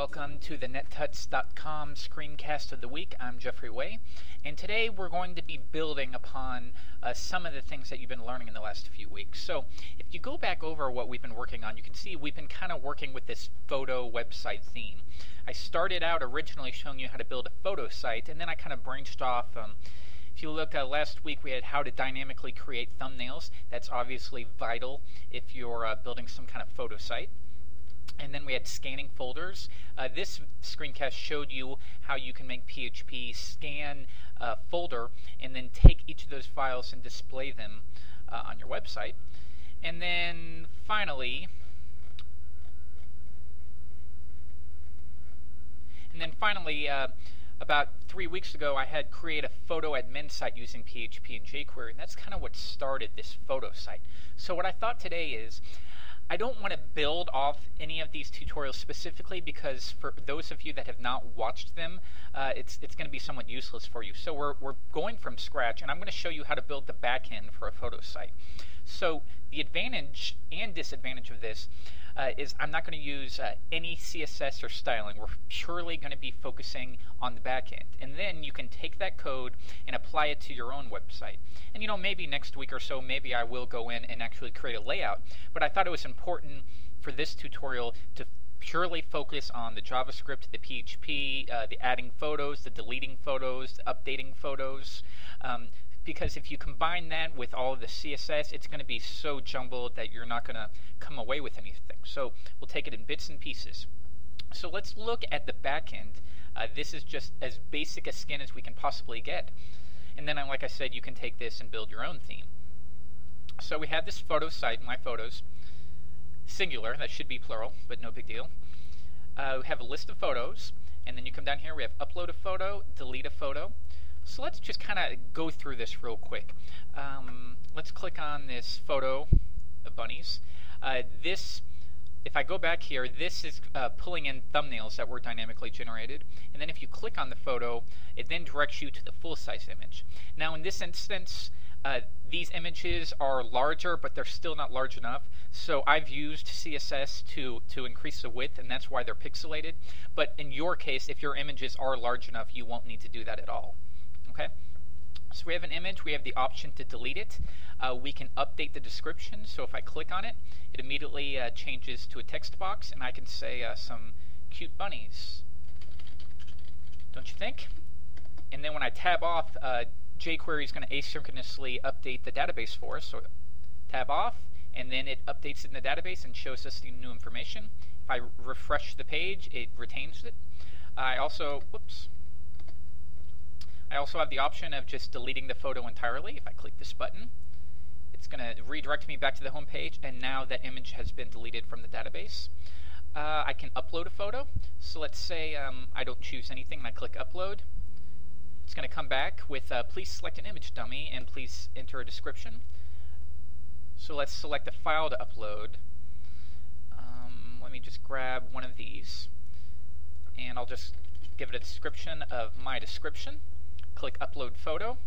Welcome to the NetTuts.com screencast of the week. I'm Jeffrey Way, and today we're going to be building upon some of the things that you've been learning in the last few weeks. So if you go back over what we've been working on, you can see we've been kind of working with this photo website theme. I started out originally showing you how to build a photo site, and then I kind of branched off. If you look last week, we had how to dynamically create thumbnails. That's obviously vital if you're building some kind of photo site. And then we had scanning folders. This screencast showed you how you can make PHP scan a folder and then take each of those files and display them on your website. And then finally, about 3 weeks ago, I had create a photo admin site using PHP and jQuery, and that's kind of what started this photo site. So what I thought today is, I don't want to build off any of these tutorials specifically because for those of you that have not watched them, it's going to be somewhat useless for you. So we're going from scratch, and I'm going to show you how to build the back end for a photo site. So the advantage and disadvantage of this is I'm not going to use any CSS or styling. We're purely going to be focusing on the back end. And then you can take that code and apply it to your own website. And you know, maybe next week or so, maybe I will go in and actually create a layout. But I thought it was important for this tutorial to purely focus on the JavaScript, the PHP, the adding photos, the deleting photos, the updating photos. Because if you combine that with all of the CSS, it's going to be so jumbled that you're not going to come away with anything. So we'll take it in bits and pieces. So let's look at the back end. This is just as basic a skin as we can possibly get. And then, like I said, you can take this and build your own theme. So we have this photo site, My Photos, singular, that should be plural, but no big deal. We have a list of photos, and then you come down here, we have upload a photo, delete a photo. So let's just kind of go through this real quick. Let's click on this photo of bunnies. If I go back here, this is pulling in thumbnails that were dynamically generated. And then if you click on the photo, it then directs you to the full-size image. Now in this instance, these images are larger, but they're still not large enough. So I've used CSS to increase the width, and that's why they're pixelated. But in your case, if your images are large enough, you won't need to do that at all. Okay? So we have an image, we have the option to delete it. We can update the description, so if I click on it, it immediately changes to a text box, and I can say some cute bunnies. Don't you think? And then when I tab off, jQuery is going to asynchronously update the database for us. So tab off, and then it updates it in the database and shows us the new information. If I refresh the page, it retains it. I also have the option of just deleting the photo entirely. If I click this button, it's going to redirect me back to the home page, and now that image has been deleted from the database. I can upload a photo. So let's say I don't choose anything, and I click upload. It's going to come back with please select an image dummy, and please enter a description. So let's select a file to upload. Let me just grab one of these, and I'll just give it a description of my description. Click upload photo,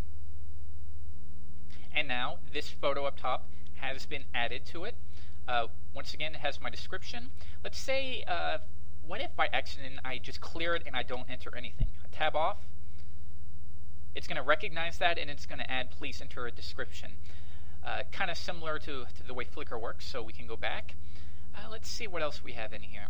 and now this photo up top has been added to it. Once again, it has my description. Let's say, what if by accident I just clear it and I don't enter anything? I tab off. It's going to recognize that, and it's going to add please enter a description. Kind of similar to the way Flickr works, so we can go back. Let's see what else we have in here.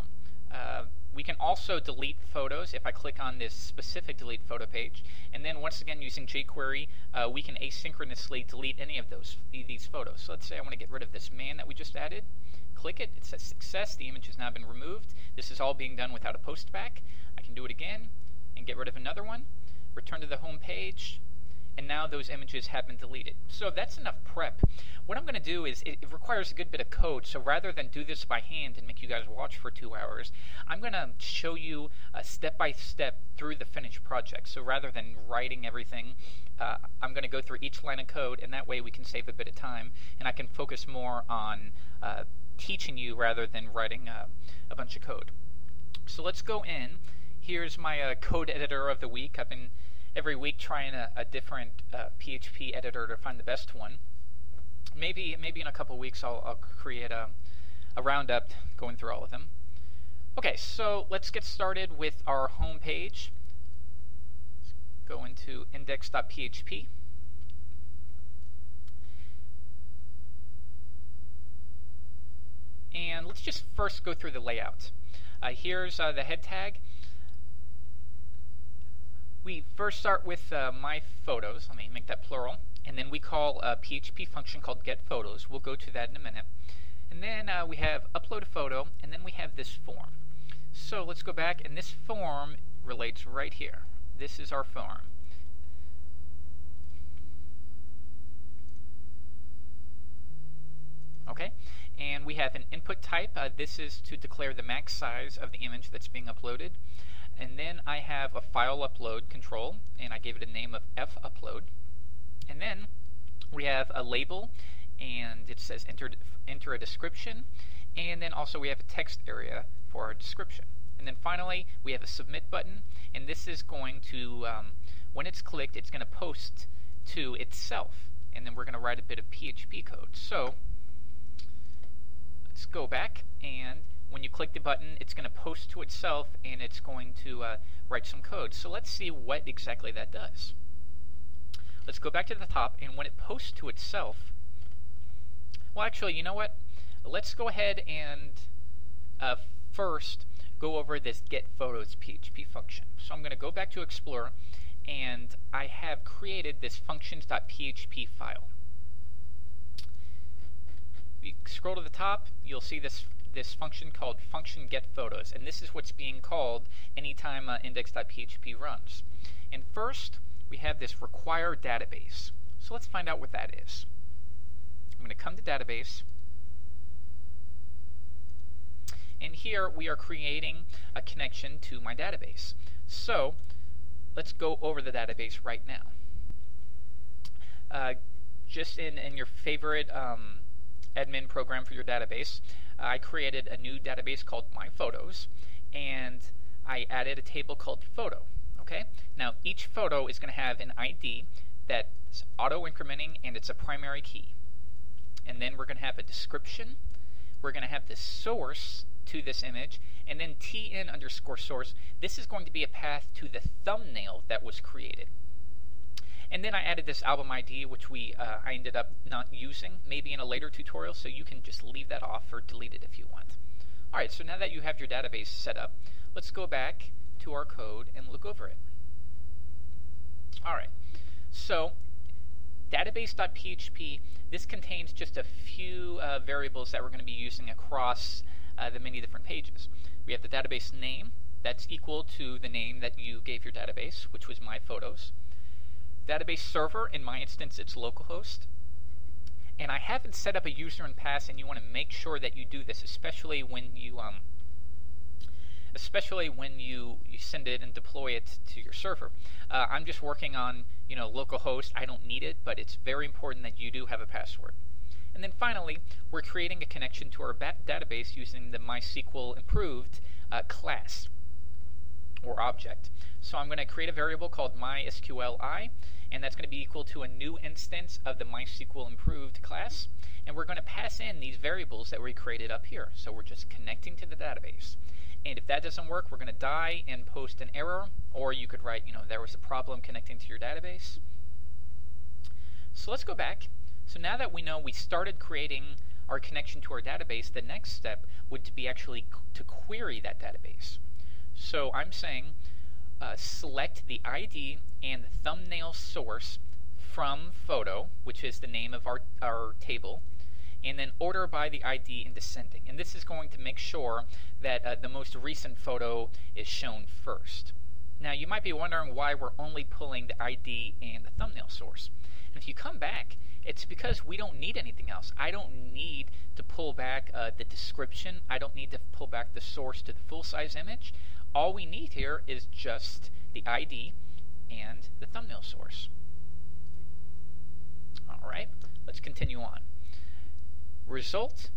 We can also delete photos if I click on this specific delete photo page, and then once again using jQuery, we can asynchronously delete any of these photos. So let's say I want to get rid of this man that we just added. Click it, it says success, the image has now been removed. This is all being done without a post back. I can do it again and get rid of another one, return to the home page, and now those images have been deleted. So that's enough prep. What I'm going to do is, it requires a good bit of code, so rather than do this by hand and make you guys watch for 2 hours, I'm going to show you step by step through the finished project. So rather than writing everything, I'm going to go through each line of code, and that way we can save a bit of time, and I can focus more on teaching you rather than writing a bunch of code. So let's go in. Here's my code editor of the week. I've been every week trying a different PHP editor to find the best one. Maybe in a couple weeks I'll create a roundup going through all of them. Okay, so let's get started with our home page. Let's go into index.php. And let's just first go through the layout. Here's the head tag. We first start with my photos. Let me make that plural. And then we call a PHP function called getPhotos. We'll go to that in a minute. And then we have upload a photo, and then we have this form. So let's go back, and this form relates right here. This is our form. Okay, and we have an input type. This is to declare the max size of the image that's being uploaded. And then I have a file upload control, and I gave it a name of fupload. And then we have a label, and it says enter a description. And then also we have a text area for our description. And then finally, we have a submit button, and this is going to, when it's clicked, it's going to post to itself. And then we're going to write a bit of PHP code. So let's go back, and when you click the button, it's going to post to itself, and it's going to write some code. So let's see what exactly that does. Let's go back to the top, and when it posts to itself, well, actually, you know what? Let's go ahead and first go over this getPhotos PHP function. So I'm going to go back to Explorer, and I have created this functions.php file. If you scroll to the top, you'll see this function called function getPhotos, and this is what's being called anytime index.php runs. And first, we have this require database. So let's find out what that is. I'm going to come to database, and here we are creating a connection to my database. So let's go over the database right now. Just in your favorite admin program for your database, I created a new database called My Photos, and I added a table called Photo. Okay? Now each photo is going to have an ID that's auto-incrementing, and it's a primary key. And then we're going to have a description. We're going to have the source to this image, and then tn_source. This is going to be a path to the thumbnail that was created. And then I added this album ID, which I ended up not using, maybe in a later tutorial, so you can just leave that off or delete it if you want. Alright, so now that you have your database set up, let's go back to our code and look over it. Alright, so database.php, this contains just a few variables that we're going to be using across the many different pages. We have the database name, that's equal to the name that you gave your database, which was My Photos. Database server, in my instance, it's localhost. And I haven't set up a user and pass, and you want to make sure that you do this, especially when you send it and deploy it to your server. I'm just working on localhost. I don't need it, but it's very important that you do have a password. And then finally, we're creating a connection to our database using the MySQL improved class or object. So I'm going to create a variable called MySQLi, and that's going to be equal to a new instance of the MySQL improved class. And we're going to pass in these variables that we created up here. So we're just connecting to the database. And if that doesn't work, we're going to die and post an error, or you could write, there was a problem connecting to your database. So let's go back. So now that we know we started creating our connection to our database, the next step would be actually to query that database. So I'm saying select the ID and the thumbnail source from photo, which is the name of our table, and then order by the ID in descending. And this is going to make sure that the most recent photo is shown first. Now you might be wondering why we're only pulling the ID and the thumbnail source. And if you come back, it's because we don't need anything else. I don't need to pull back the description. I don't need to pull back the source to the full-size image. All we need here is just the ID and the thumbnail source. Alright, let's continue on. Result,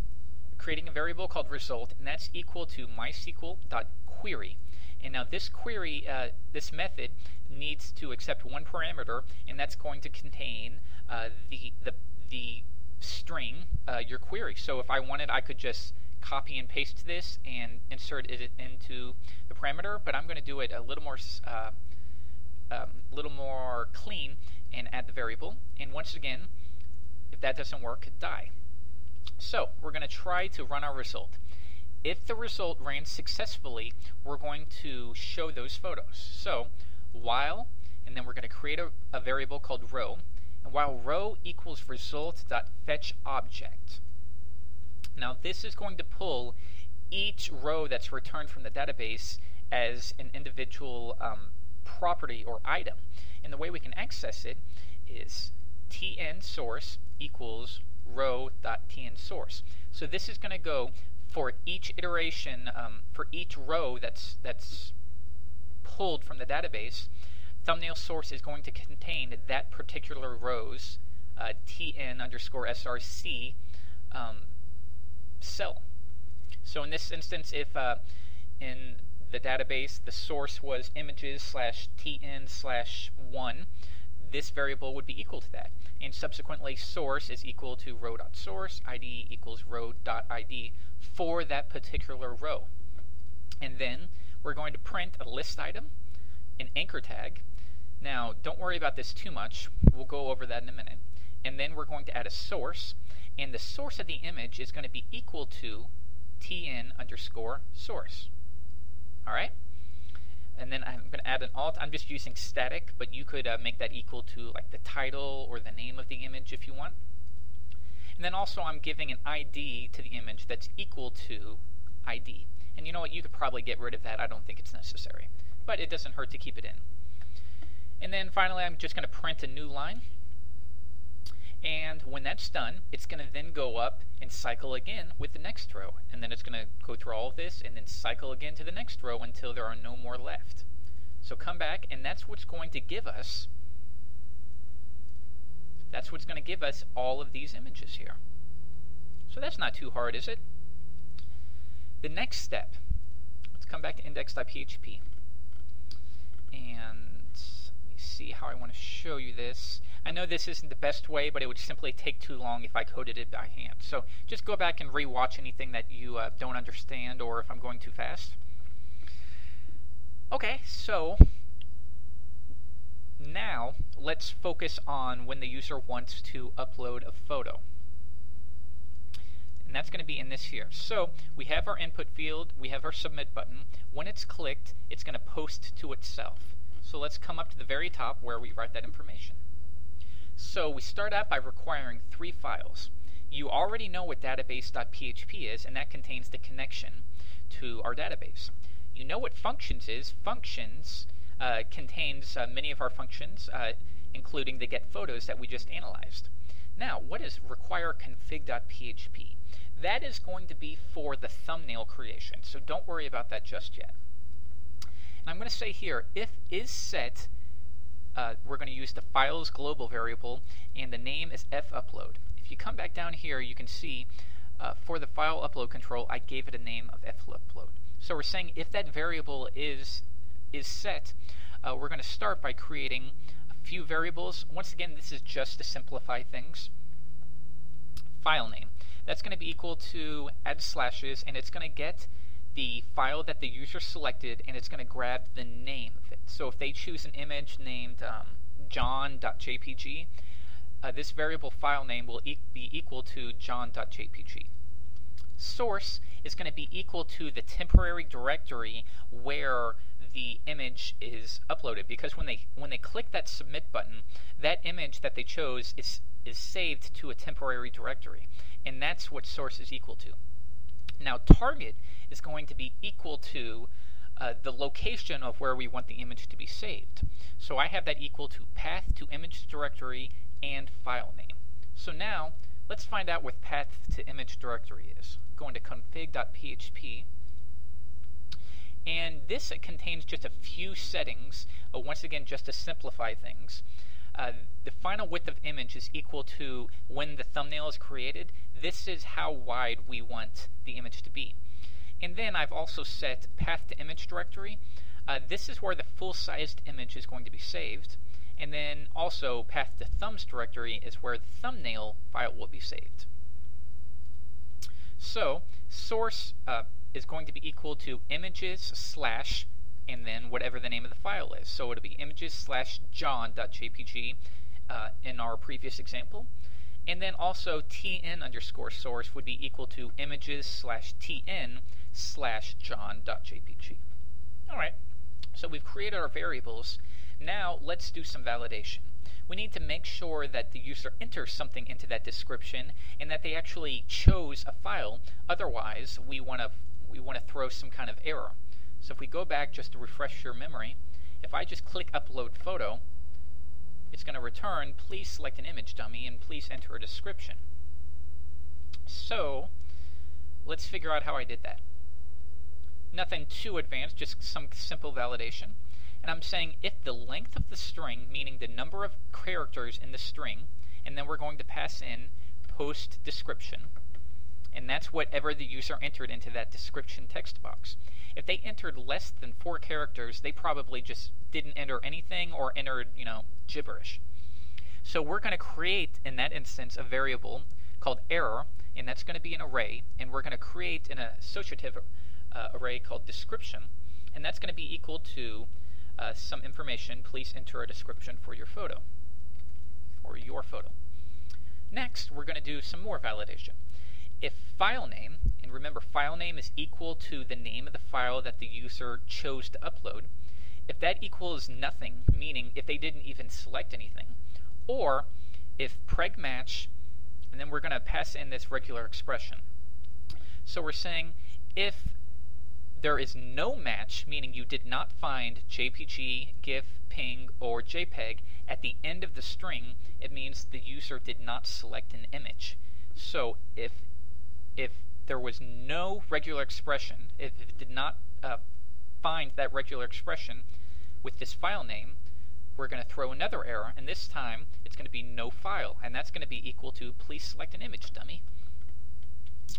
creating a variable called result, and that's equal to MySQL.query. And now this query, this method needs to accept one parameter, and that's going to contain the string, your query. So if I wanted, I could just copy and paste this and insert it into the parameter, but I'm going to do it a little more clean and add the variable. And once again, if that doesn't work, die. So we're going to try to run our result. If the result ran successfully, we're going to show those photos. So while, and then we're going to create a variable called row, and while row equals result.fetchObject. Now this is going to pull each row that's returned from the database as an individual property or item. And the way we can access it is tnSource equals row.tnSource. So this is going to go for each iteration, for each row that's pulled from the database. Thumbnail source is going to contain that particular row's tn_src cell. So in this instance, if in the database the source was images/tn/1, this variable would be equal to that. And subsequently, source is equal to row.source, id equals row.id for that particular row. And then we're going to print a list item, an anchor tag. Now, don't worry about this too much. We'll go over that in a minute. And then we're going to add a source, and the source of the image is going to be equal to tn_source. All right? And then I'm going to add an alt. I'm just using static, but you could make that equal to like the title or the name of the image if you want. And then also I'm giving an ID to the image that's equal to ID. And you know what? You could probably get rid of that. I don't think it's necessary. But it doesn't hurt to keep it in. And then finally, I'm just going to print a new line. And when that's done, it's going to then go up and cycle again with the next row. And then it's going to go through all of this and then cycle again to the next row until there are no more left. So come back, and that's what's going to give us all of these images here. So that's not too hard, is it? The next step, let's come back to index.php. And let me see how I want to show you this. I know this isn't the best way, but it would simply take too long if I coded it by hand. So just go back and re-watch anything that you don't understand, or if I'm going too fast. Okay, so now let's focus on when the user wants to upload a photo. And that's going to be in this here. So we have our input field, we have our submit button. When it's clicked, it's going to post to itself. So let's come up to the very top where we write that information. So we start out by requiring 3 files. You already know what database.php is, and that contains the connection to our database. You know what functions is. Functions contains many of our functions, including the get photos that we just analyzed. Now, what is require config.php? That is going to be for the thumbnail creation, so don't worry about that just yet. And I'm going to say here, if is set, we're going to use the files global variable, and the name is fupload. If you come back down here, you can see for the file upload control, I gave it a name of fupload. So we're saying if that variable is set, we're going to start by creating a few variables. Once again, this is just to simplify things. File name. That's going to be equal to add slashes, and it's going to get the file that the user selected, and it's going to grab the name of it. So if they choose an image named john.jpg, this variable file name will be equal to john.jpg. Source is going to be equal to the temporary directory where the image is uploaded, because when they click that submit button, that image that they chose is saved to a temporary directory, and that's what source is equal to. Now target is going to be equal to the location of where we want the image to be saved. So I have that equal to path to image directory and file name. So now let's find out what path to image directory is. Going to config.php, and this contains just a few settings, once again just to simplify things. The final width of image is equal to when the thumbnail is created. This is how wide we want the image to be. And then I've also set path to image directory. This is where the full-sized image is going to be saved. And then also path to thumbs directory is where the thumbnail file will be saved. So Source is going to be equal to images slash and then whatever the name of the file is. So it'll be images slash john.jpg in our previous example. And then also tn underscore source would be equal to images slash tn slash john.jpg. Alright, so we've created our variables. Now let's do some validation. We need to make sure that the user enters something into that description and that they actually chose a file. Otherwise, we want to throw some kind of error. So if we go back just to refresh your memory, if I just click upload photo, it's going to return, please select an image dummy and please enter a description. So let's figure out how I did that. Nothing too advanced, just some simple validation. And I'm saying if the length of the string, meaning the number of characters in the string, and then we're going to pass in post description, and that's whatever the user entered into that description text box. If they entered less than 4 characters, they probably just didn't enter anything or entered, gibberish. So we're going to create, in that instance, a variable called error, and that's going to be an array, and we're going to create an associative array called description, and that's going to be equal to some information. Please enter a description for your photo. Next, we're going to do some more validation. If file name, and remember file name is equal to the name of the file that the user chose to upload, if that equals nothing, meaning if they didn't even select anything, or if preg match, and then we're going to pass in this regular expression. So we're saying if there is no match, meaning you did not find JPG, GIF, PNG, or JPEG at the end of the string, it means the user did not select an image. So if there was no regular expression, if it did not find that regular expression with this file name, we're going to throw another error, and this time it's going to be no file, and that's going to be equal to please select an image dummy.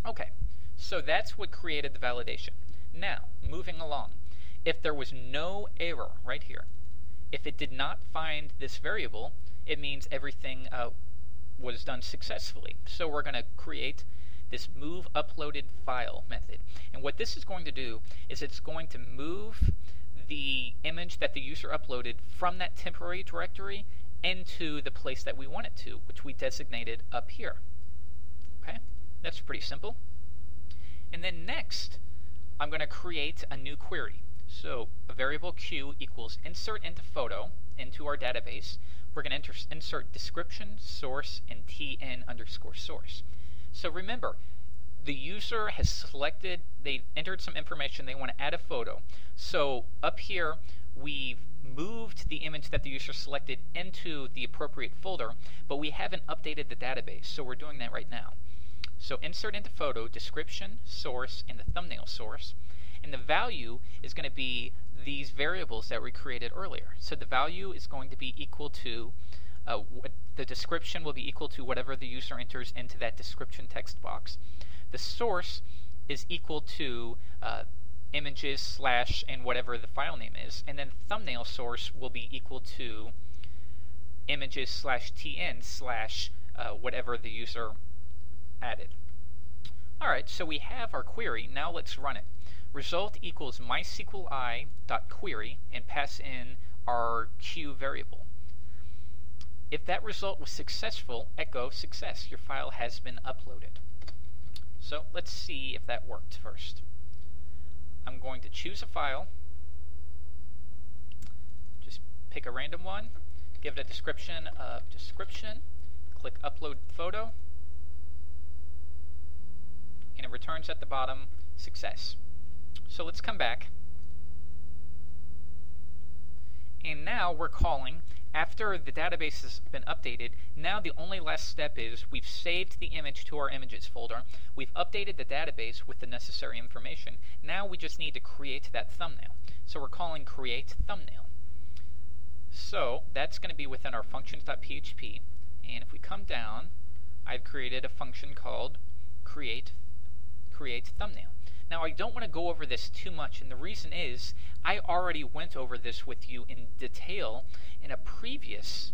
Okay, so that's what created the validation. Now, moving along, if there was no error right here, if it did not find this variable, it means everything was done successfully. So we're going to create this move uploaded file method. And what this is going to do is it's going to move the image that the user uploaded from that temporary directory into the place that we want it to, which we designated up here. Okay, that's pretty simple. And then next, I'm going to create a new query. So a variable q equals insert into photo into our database. We're going to insert description, source, and tn underscore source. So remember, the user has selected, they've entered some information, they want to add a photo. So up here, we've moved the image that the user selected into the appropriate folder, but we haven't updated the database, so we're doing that right now. So insert into photo, description, source, and the thumbnail source. And the value is going to be these variables that we created earlier. So the value is going to be equal to, the description will be equal to whatever the user enters into that description text box. The source is equal to images slash and whatever the file name is. And then thumbnail source will be equal to images slash tn slash whatever the user added. Alright, so we have our query. Now let's run it. Result equals mysqli.query and pass in our q variable. If that result was successful, echo success. Your file has been uploaded. So let's see if that worked first. I'm going to choose a file. Just pick a random one. Give it a description of description. Click upload photo. And it returns at the bottom success. So let's come back. And now we're calling, after the database has been updated, now the only last step is we've saved the image to our images folder, we've updated the database with the necessary information, now we just need to create that thumbnail. So we're calling create thumbnail. So that's going to be within our functions.php, and if we come down, I've created a function called create thumbnail. Now I don't want to go over this too much, and the reason is I already went over this with you in detail in a previous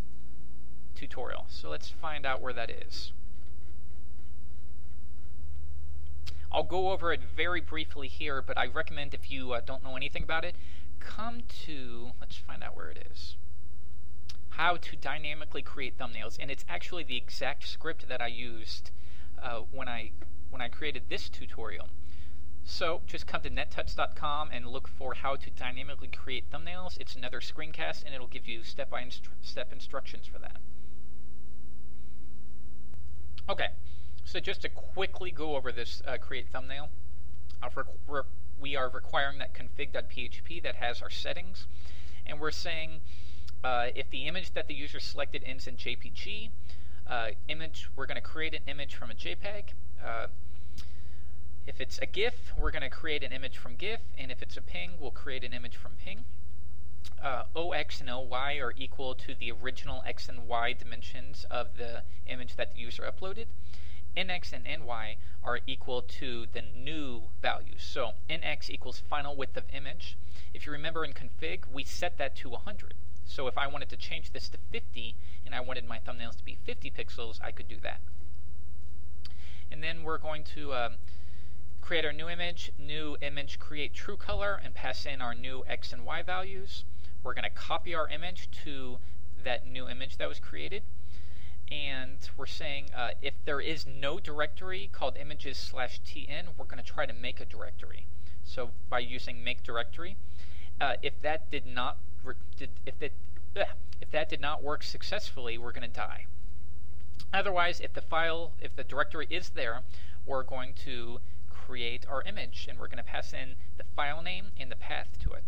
tutorial. So let's find out where that is. I'll go over it very briefly here, but I recommend if you don't know anything about it, come to, let's find out where it is, how to dynamically create thumbnails. And it's actually the exact script that I used when I created this tutorial. So just come to nettuts.com and look for how to dynamically create thumbnails. It's another screencast, and it'll give you step-by-step instructions for that. Okay, so just to quickly go over this create thumbnail, we are requiring that config.php that has our settings, and we're saying if the image that the user selected ends in JPG, we're going to create an image from a JPEG. If it's a GIF, we're going to create an image from GIF, and if it's a PNG, we'll create an image from PNG. OX and OY are equal to the original X and Y dimensions of the image that the user uploaded. NX and NY are equal to the new values. So NX equals final width of image. If you remember in config, we set that to 100. So if I wanted to change this to 50 and I wanted my thumbnails to be 50 pixels, I could do that. And then we're going to create our new image create true color, and pass in our new X and Y values. We're going to copy our image to that new image that was created. And we're saying if there is no directory called images/tn, we're going to try to make a directory. So by using make directory, if that did not work successfully, we're going to die. Otherwise, if the directory is there, we're going to create our image, and we're going to pass in the file name and the path to it.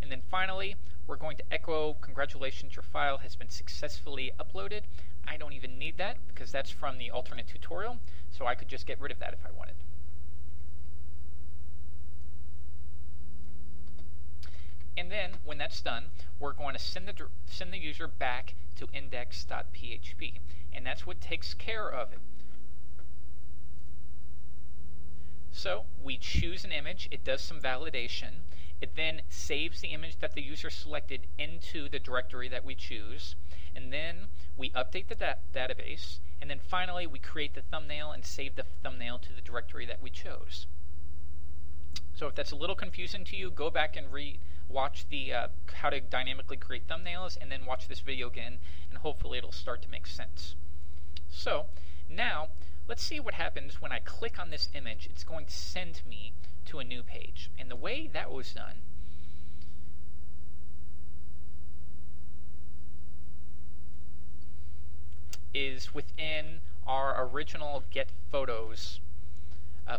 And then finally, we're going to echo, congratulations, your file has been successfully uploaded. I don't even need that because that's from the alternate tutorial, so I could just get rid of that if I wanted. And then, when that's done, we're going to send the user back to index.php, and that's what takes care of it. So we choose an image, it does some validation, it then saves the image that the user selected into the directory that we choose, and then we update the database, and then finally we create the thumbnail and save the thumbnail to the directory that we chose. So if that's a little confusing to you, go back and watch the how to dynamically create thumbnails, and then watch this video again, and hopefully it'll start to make sense. So now, let's see what happens when I click on this image. It's going to send me to a new page. And the way that was done is within our original getPhotos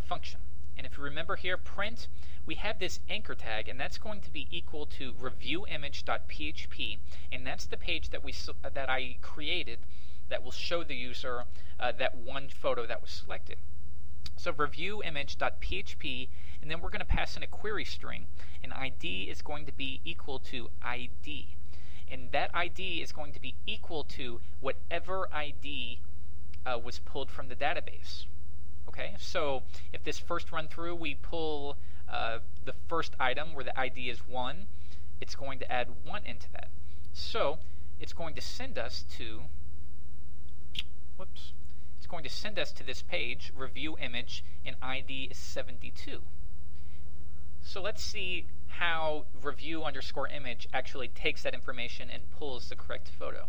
function. And if you remember here, print, we have this anchor tag, and that's going to be equal to reviewimage.php, and that's the page that I created that will show the user that one photo that was selected. So reviewimage.php, and then we're going to pass in a query string, and ID is going to be equal to ID. And that ID is going to be equal to whatever ID was pulled from the database. Okay, so if this first run through we pull the first item where the ID is 1, it's going to add 1 into that. So it's going to send us to it's going to send us to this page, review image, and ID is 72. So let's see how review_image actually takes that information and pulls the correct photo.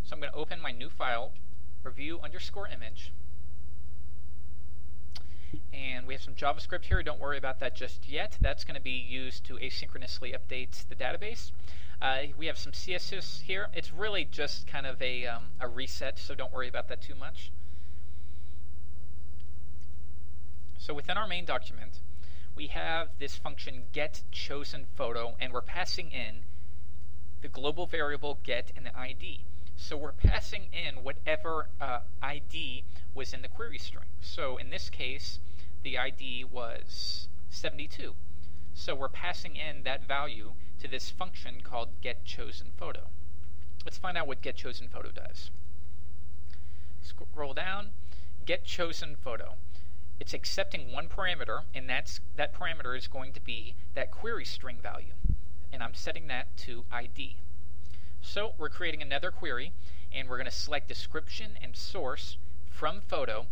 So I'm going to open my new file, review_image, and we have some JavaScript here. Don't worry about that just yet. That's going to be used to asynchronously update the database. We have some CSS here. It's really just kind of a reset, so don't worry about that too much. So within our main document, we have this function getChosenPhoto, and we're passing in the global variable get and the ID. So we're passing in whatever ID was in the query string. So in this case, the ID was 72. So we're passing in that value to this function called getChosenPhoto. Let's find out what getChosenPhoto does. Scroll down, getChosenPhoto. It's accepting one parameter, and that parameter is going to be that query string value. And I'm setting that to ID. So we're creating another query, and we're going to select description and source from photo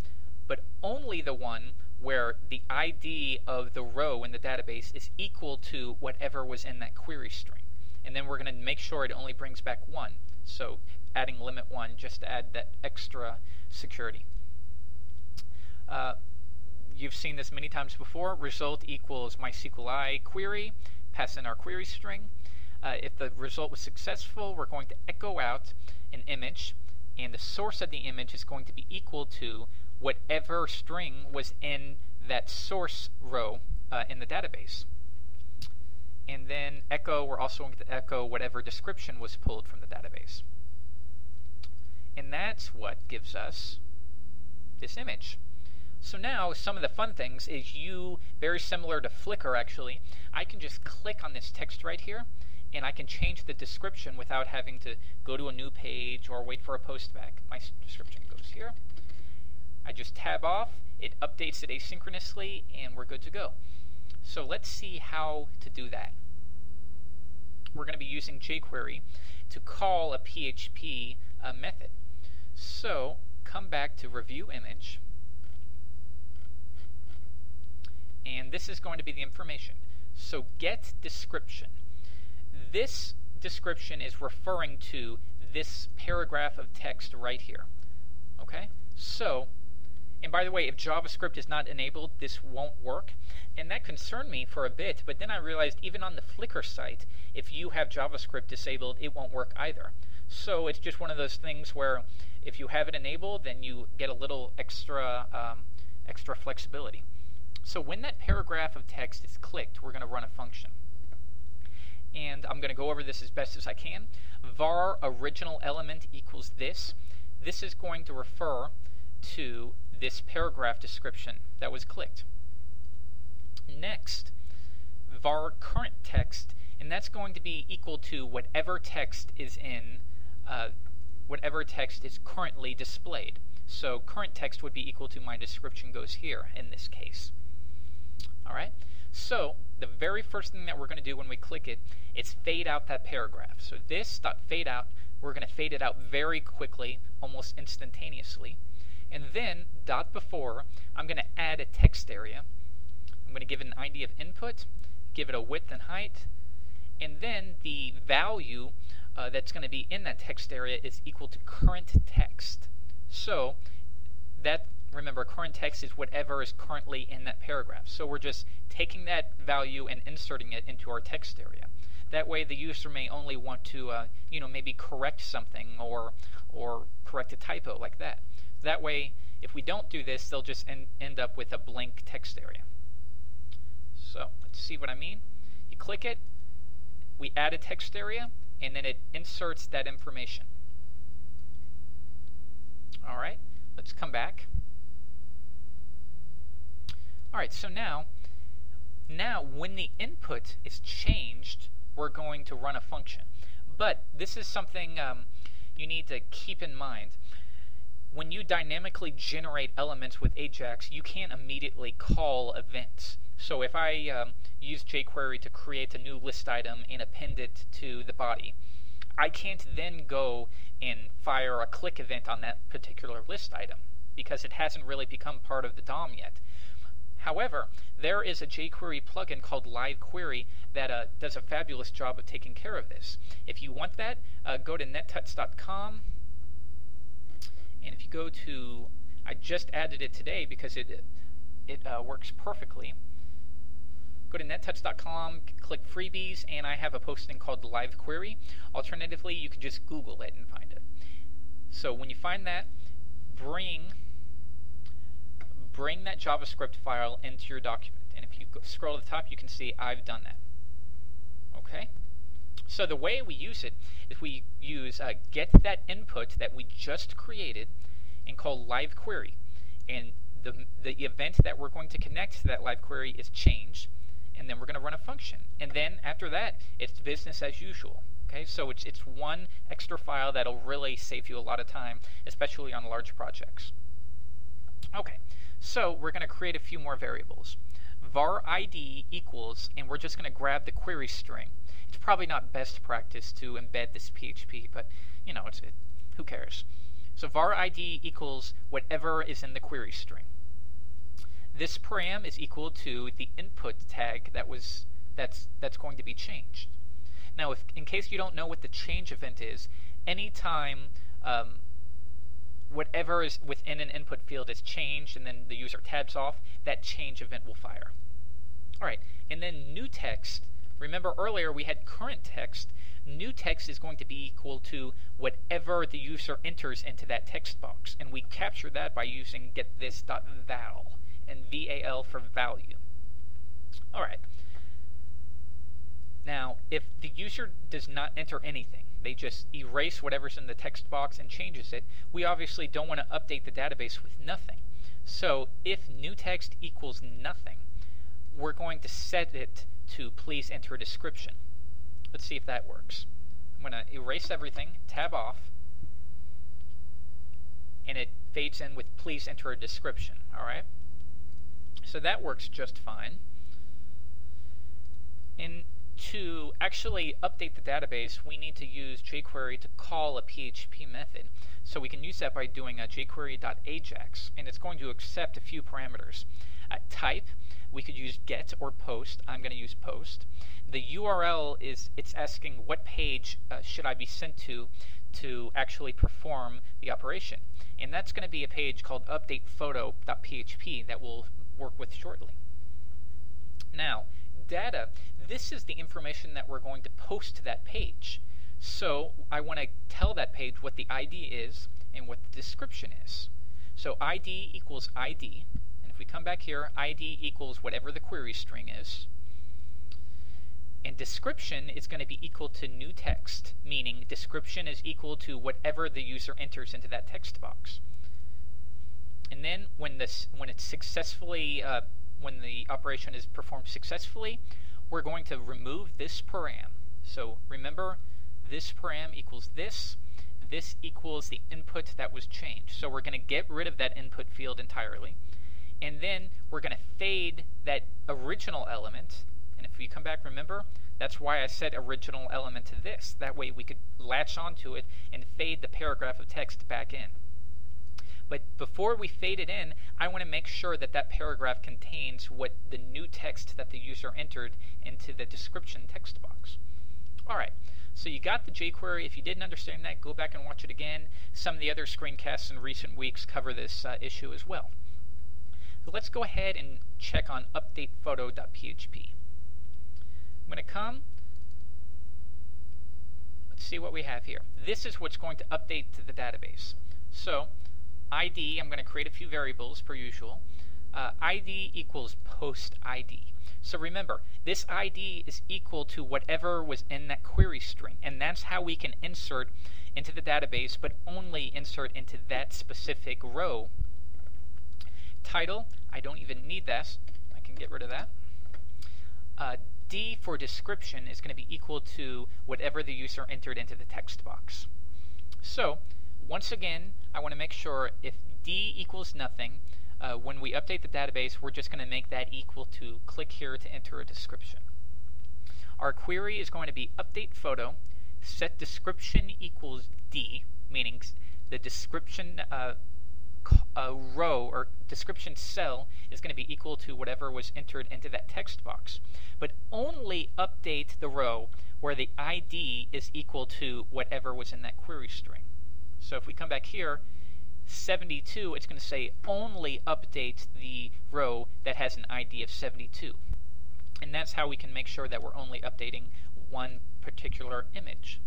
but only the one where the ID of the row in the database is equal to whatever was in that query string. And then we're going to make sure it only brings back 1. So adding limit 1 just to add that extra security. You've seen this many times before. Result equals MySQLi query. Pass in our query string. If the result was successful, we're going to echo out an image, and the source of the image is going to be equal to whatever string was in that source row in the database. And then echo, we're also going to echo whatever description was pulled from the database. And that's what gives us this image. So now some of the fun things is very similar to Flickr actually, I can just click on this text right here and I can change the description without having to go to a new page or wait for a post back. My description goes here. I just tab off, it updates it asynchronously, and we're good to go. So let's see how to do that. We're going to be using jQuery to call a PHP method. So come back to review image, and this is going to be the information. So get description. This description is referring to this paragraph of text right here. Okay? So, and by the way, if JavaScript is not enabled, this won't work. And that concerned me for a bit, but then I realized even on the Flickr site, if you have JavaScript disabled, it won't work either. So it's just one of those things where if you have it enabled, then you get a little extra flexibility. So when that paragraph of text is clicked, we're going to run a function. And I'm going to go over this as best as I can. Var original element equals this. This is going to refer to this paragraph description that was clicked. Next, var current text, and that's going to be equal to whatever text is currently displayed. So current text would be equal to my description goes here in this case. All right. So the very first thing that we're going to do when we click it is fade out that paragraph. So this dot fade out, we're going to fade it out very quickly, almost instantaneously. And then dot before, I'm going to add a text area. I'm going to give it an ID of input, give it a width and height, and then the value that's going to be in that text area is equal to current text. So that, remember, current text is whatever is currently in that paragraph. So we're just taking that value and inserting it into our text area. That way the user may only want to maybe correct something or correct a typo like that. That way, if we don't do this, they'll just end up with a blank text area. So let's see what I mean. You click it, we add a text area, and then it inserts that information. All right, let's come back. All right, so now when the input is changed, we're going to run a function. But this is something you need to keep in mind. When you dynamically generate elements with Ajax, you can't immediately call events. So if I use jQuery to create a new list item and append it to the body, I can't then go and fire a click event on that particular list item because it hasn't really become part of the DOM yet. However, there is a jQuery plugin called LiveQuery that does a fabulous job of taking care of this. If you want that, go to nettuts.com, and if you go to, I just added it today because it works perfectly. Go to nettuts.com, click freebies, and I have a posting called LiveQuery. Alternatively, you can just Google it and find it. So when you find that, bring that JavaScript file into your document. And if you scroll to the top, you can see I've done that. Okay? So the way we use it is we use get that input that we just created and call LiveQuery. And the event that we're going to connect to that LiveQuery is change. And then we're going to run a function. And then after that, it's business as usual. Okay, so it's one extra file that'll really save you a lot of time, especially on large projects. Okay, so we're going to create a few more variables. Var ID equals, and we're just going to grab the query string. It's probably not best practice to embed this PHP, but who cares? So var ID equals whatever is in the query string. This param is equal to the input tag that's going to be changed. Now, in case you don't know what the change event is, anytime whatever is within an input field is changed and then the user tabs off, that change event will fire. Alright, and then new text, remember earlier we had current text. New text is going to be equal to whatever the user enters into that text box, and we capture that by using getThis.val, and VAL for value. Alright, now if the user does not enter anything, they just erase whatever's in the text box and changes it, we obviously don't want to update the database with nothing. So if new text equals nothing, we're going to set it to please enter a description. Let's see if that works. I'm going to erase everything, tab off, and it fades in with please enter a description. Alright? So that works just fine. And to actually update the database, we need to use jQuery to call a PHP method. So we can use that by doing a jQuery.ajax, and it's going to accept a few parameters. Type, we could use get or post. I'm going to use post. The URL it's asking what page should I be sent to actually perform the operation. And that's going to be a page called updatephoto.php that we'll work with shortly. Now, data, this is the information that we're going to post to that page. So I want to tell that page what the ID is and what the description is. So ID equals ID, and if we come back here, ID equals whatever the query string is. And description is going to be equal to new text, meaning description is equal to whatever the user enters into that text box. And then when it's successfully when the operation is performed successfully, we're going to remove this param. So remember, this param equals this. This equals the input that was changed. So we're going to get rid of that input field entirely. And then we're going to fade that original element. And if we come back, remember, that's why I set original element to this. That way we could latch onto it and fade the paragraph of text back in. But before we fade it in, I want to make sure that that paragraph contains what the new text that the user entered into the description text box. Alright, so you got the jQuery. If you didn't understand that, go back and watch it again. Some of the other screencasts in recent weeks cover this issue as well. So let's go ahead and check on updatephoto.php. I'm going to come, let's see what we have here. This is what's going to update to the database. So ID, I'm going to create a few variables per usual. ID equals post ID. So remember, this ID is equal to whatever was in that query string, and that's how we can insert into the database, but only insert into that specific row. Title, I don't even need that. I can get rid of that. D for description is going to be equal to whatever the user entered into the text box. So once again, I want to make sure if D equals nothing, when we update the database, we're just going to make that equal to click here to enter a description. Our query is going to be update photo, set description equals D, meaning the description row or description cell is going to be equal to whatever was entered into that text box, but only update the row where the ID is equal to whatever was in that query string. So if we come back here, 72, it's going to say only update the row that has an ID of 72. And that's how we can make sure that we're only updating one particular image.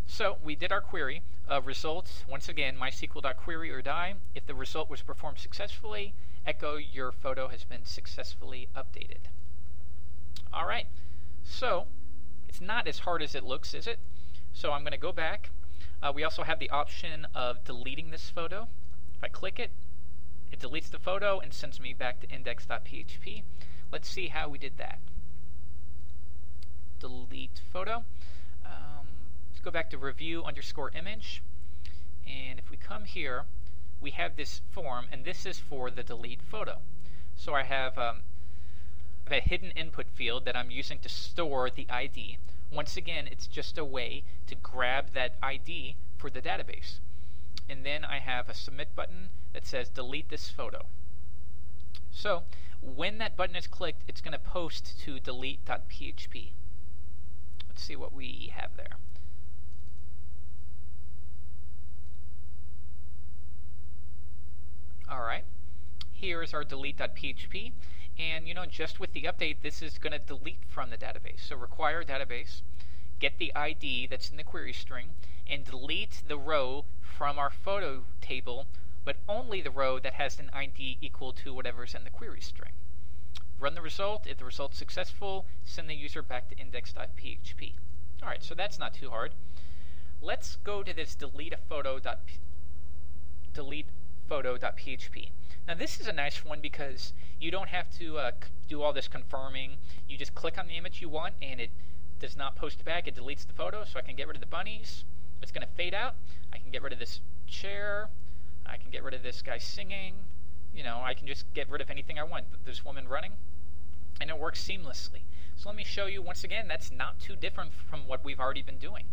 So we did our query. Results, once again, mysql.query or die. If the result was performed successfully, echo your photo has been successfully updated. Alright, so it's not as hard as it looks, is it? So I'm going to go back. We also have the option of deleting this photo. If I click it, it deletes the photo and sends me back to index.php. Let's see how we did that. Delete photo. Let's go back to review_image. And if we come here, we have this form, and this is for the delete photo. So I have a hidden input field that I'm using to store the ID. Once again, it's just a way to grab that ID for the database. And then I have a submit button that says delete this photo. So when that button is clicked, it's going to post to delete.php. Let's see what we have there. Alright, here's our delete.php, and just with the update, this is going to delete from the database. So require database, get the ID that's in the query string, and delete the row from our photo table, but only the row that has an ID equal to whatever's in the query string. Run the result. If the result's successful, send the user back to index.php. Alright, so that's not too hard. Let's go to this delete.php. Now this is a nice one because you don't have to do all this confirming. You just click on the image you want and it does not post back. It deletes the photo, so I can get rid of the bunnies. It's going to fade out. I can get rid of this chair. I can get rid of this guy singing. I can just get rid of anything I want. This woman running. And it works seamlessly. So let me show you once again, that's not too different from what we've already been doing.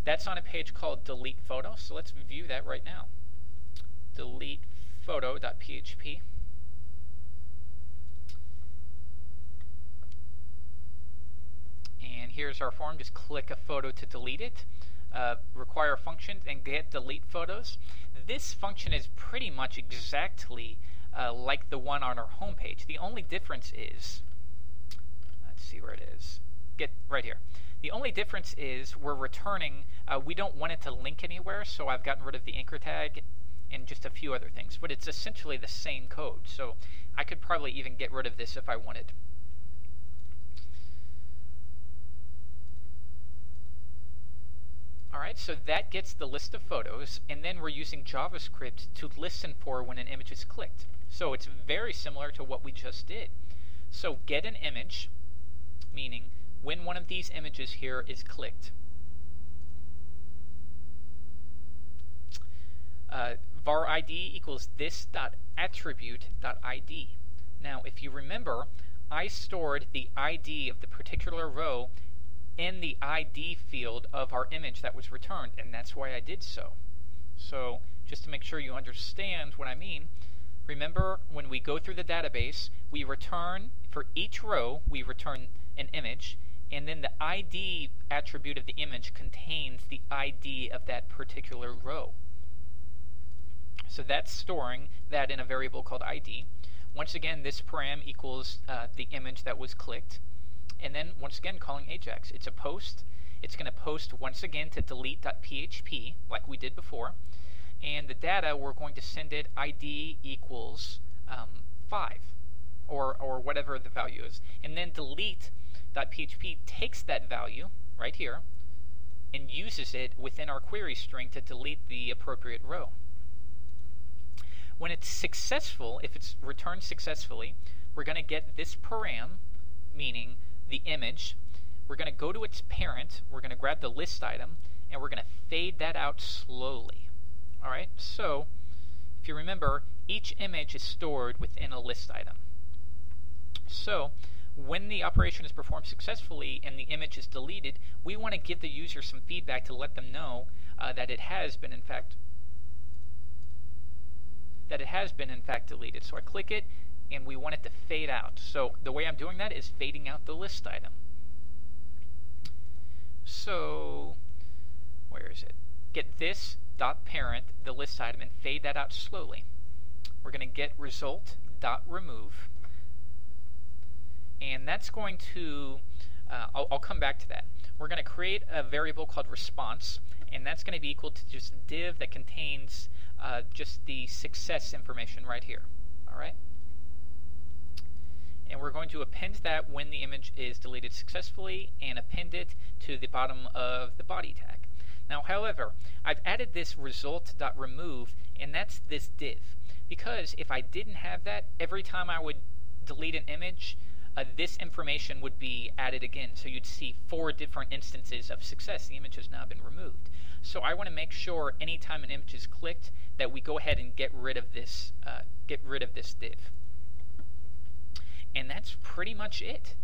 That's on a page called delete photo, so let's view that right now. Delete photo.php. And here's our form. Just click a photo to delete it. Require function and get delete photos. This function is pretty much exactly like the one on our home page. The only difference is, let's see where it is. Get right here. The only difference is we're returning, we don't want it to link anywhere, so I've gotten rid of the anchor tag and just a few other things, but it's essentially the same code, so I could probably even get rid of this if I wanted. Alright, so that gets the list of photos, and then we're using JavaScript to listen for when an image is clicked. So it's very similar to what we just did. So get an image, meaning when one of these images here is clicked. var ID equals this.attribute.id. Now, if you remember, I stored the ID of the particular row in the ID field of our image that was returned, and that's why I did so. So, just to make sure you understand what I mean, remember when we go through the database, we return, for each row, we return an image, and then the ID attribute of the image contains the ID of that particular row. So that's storing that in a variable called ID. Once again, this param equals the image that was clicked. And then, once again, calling Ajax. It's a post. It's going to post once again to delete.php, like we did before. And the data, we're going to send it ID equals 5, or whatever the value is. And then delete.php takes that value, right here, and uses it within our query string to delete the appropriate row. When it's successful, if it's returned successfully, we're going to get this param, meaning the image. We're going to go to its parent, we're going to grab the list item, and we're going to fade that out slowly. Alright, so if you remember, each image is stored within a list item. So when the operation is performed successfully and the image is deleted, we want to give the user some feedback to let them know that it has been in fact deleted. So I click it, and we want it to fade out. So the way I'm doing that is fading out the list item. So where is it? Get this dot parent, the list item, and fade that out slowly. We're going to get result dot remove, and that's going to I'll come back to that. We're going to create a variable called response, and that's going to be equal to just a div that contains just the success information right here. Alright? And we're going to append that when the image is deleted successfully and append it to the bottom of the body tag. Now, however, I've added this result.remove, and that's this div. Because if I didn't have that, every time I would delete an image, this information would be added again. So you'd see 4 different instances of success. The image has now been removed. So I want to make sure anytime an image is clicked that we go ahead and get rid of this div. And that's pretty much it.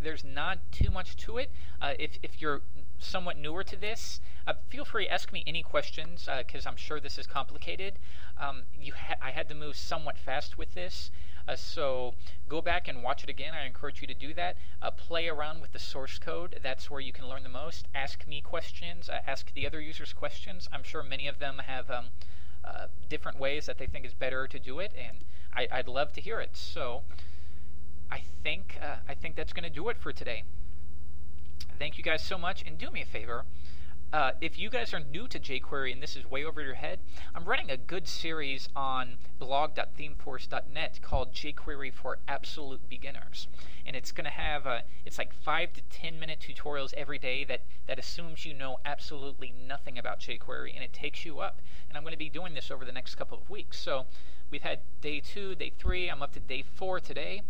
There's not too much to it. If you're somewhat newer to this, feel free to ask me any questions, because I'm sure this is complicated. I had to move somewhat fast with this, so go back and watch it again. I encourage you to do that. Play around with the source code. That's where you can learn the most. Ask me questions. Ask the other users questions. I'm sure many of them have different ways that they think is better to do it, and I'd love to hear it. So I think that's going to do it for today. Thank you guys so much, and do me a favor. If you guys are new to jQuery and this is way over your head, I'm running a good series on blog.themeforce.net called jQuery for Absolute Beginners. And it's going to have, it's like 5 to 10 minute tutorials every day that assumes you know absolutely nothing about jQuery, and it takes you up. And I'm going to be doing this over the next couple of weeks. So we've had day 2, day 3, I'm up to day 4 today.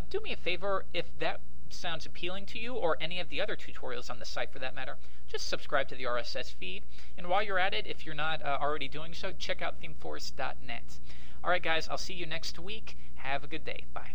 Do me a favor, if that sounds appealing to you, or any of the other tutorials on the site for that matter, just subscribe to the RSS feed. And while you're at it, if you're not already doing so, check out themeforce.net. Alright guys, I'll see you next week. Have a good day. Bye.